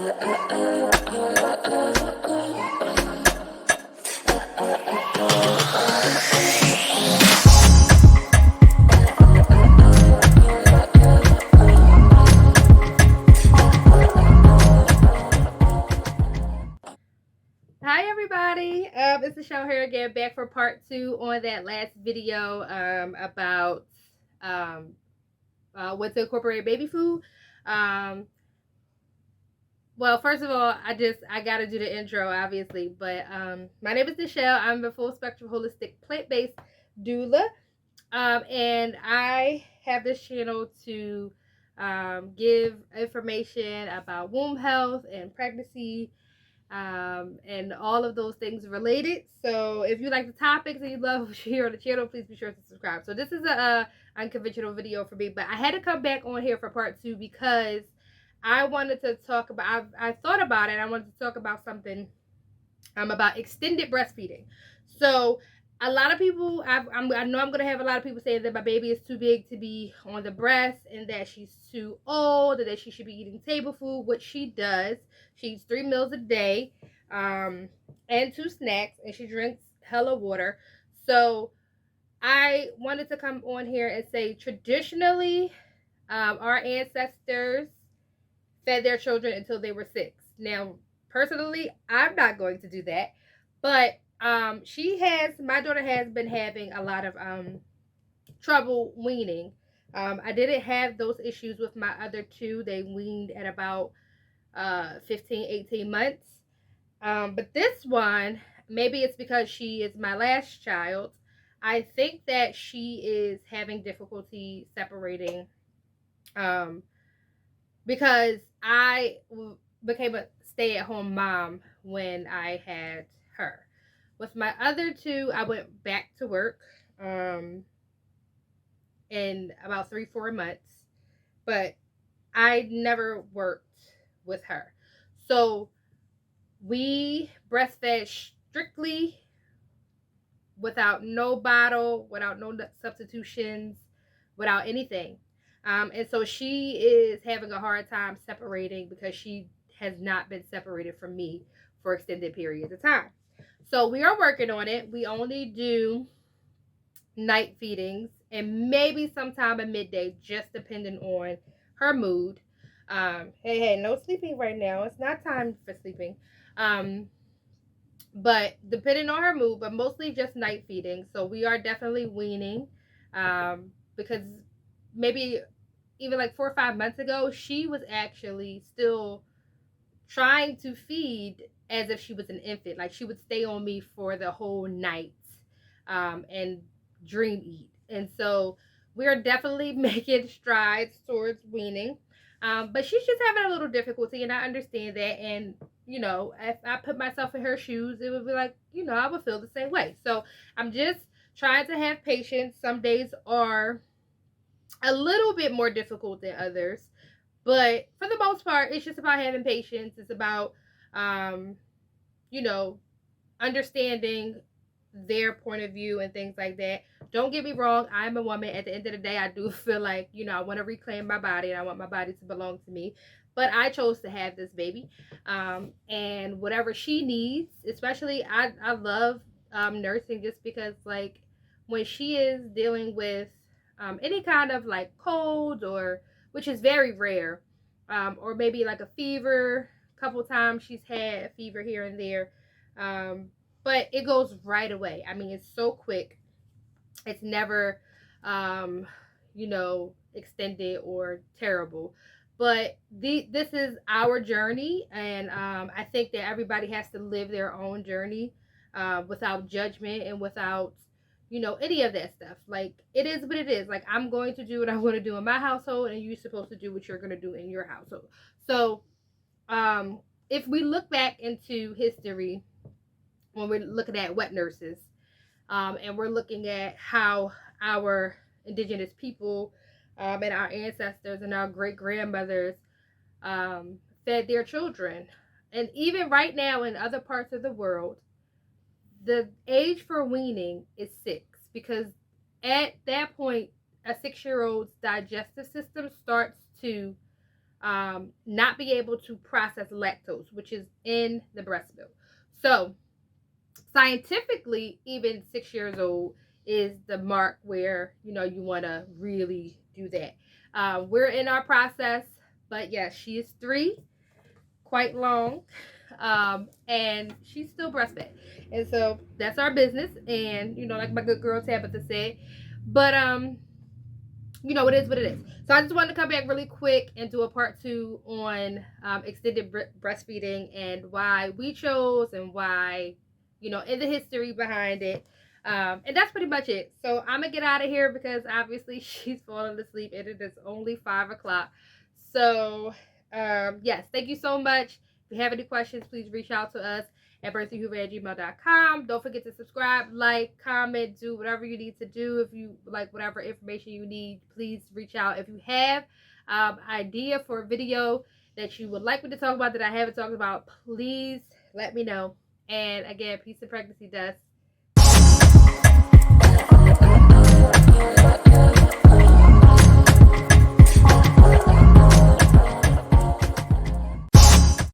Hi everybody, it's the show here again, back for part 2 on that last video about what to incorporate baby food. Um, well, first of all, I gotta do the intro, obviously, but my name is Nichelle. I'm a full spectrum holistic plant-based doula, and I have this channel to give information about womb health and pregnancy, and all of those things related. So if you like the topics and you love what you hear on the channel, please be sure to subscribe. So this is a unconventional video for me, but I had to come back on here for part 2 because I wanted to talk about, I thought about it. I wanted to talk about something about extended breastfeeding. So a lot of people, I know I'm going to have a lot of people saying that my baby is too big to be on the breast and that she's too old and that she should be eating table food, which she does. She eats 3 meals a day, and 2 snacks, and she drinks hella water. So I wanted to come on here and say traditionally, our ancestors fed their children until they were 6. Now, personally, I'm not going to do that, but my daughter has been having a lot of trouble weaning. I didn't have those issues with my other 2. They weaned at about 15, 18 months. But this one, maybe it's because she is my last child. I think that she is having difficulty separating, um, because I became a stay-at-home mom when I had her. With my other 2, I went back to work in about 3-4 months, but I never worked with her. So we breastfed strictly without no bottle, without no substitutions, without anything. And so she is having a hard time separating because she has not been separated from me for extended periods of time. So we are working on it. We only do night feedings and maybe sometime at midday, just depending on her mood. Hey, no sleeping right now. It's not time for sleeping. Um, but depending on her mood, but mostly just night feeding. So we are definitely weaning, because maybe even like 4 or 5 months ago, she was actually still trying to feed as if she was an infant. Like she would stay on me for the whole night, and dream eat. And so we're definitely making strides towards weaning. But she's just having a little difficulty, and I understand that. And if I put myself in her shoes, it would be like, I would feel the same way. So I'm just trying to have patience. Some days are a little bit more difficult than others, but for the most part, it's just about having patience. It's about, um, you know, understanding their point of view and things like that. Don't get me wrong, I'm a woman. At the end of the day, I do feel like, I want to reclaim my body and I want my body to belong to me. But I chose to have this baby. And whatever she needs, especially, I love nursing just because, like, when she is dealing with any kind of like cold, or which is very rare, or maybe like a fever. A couple times she's had a fever here and there. But it goes right away. I mean, it's so quick. It's never, extended or terrible. But this is our journey, and I think that everybody has to live their own journey, without judgment and without, any of that stuff. Like, it is what it is. Like, I'm going to do what I want to do in my household, and you're supposed to do what you're going to do in your household. So, if we look back into history, when we're looking at wet nurses, and we're looking at how our indigenous people, and our ancestors and our great grandmothers, fed their children. And even right now in other parts of the world, the age for weaning is 6, because at that point, a 6-year old's digestive system starts to not be able to process lactose, which is in the breast milk. So scientifically, even 6 years old is the mark where you want to really do that. We're in our process, but yes, she is 3, quite long, and she's still breastfed, and so that's our business. And like my good girl Tabitha said, but it is what it is. So I just wanted to come back really quick and do a part 2 on extended breastfeeding and why we chose and why, in the history behind it. And that's pretty much it. So I'm going to get out of here because obviously she's falling asleep and it is only 5 o'clock. So, yes, thank you so much. If you have any questions, please reach out to us at bearth.uhura@gmail.com. Don't forget to subscribe, like, comment, do whatever you need to do. If you like whatever information you need, please reach out. If you have idea for a video that you would like me to talk about that I haven't talked about, please let me know. And again, peace and pregnancy, Dust.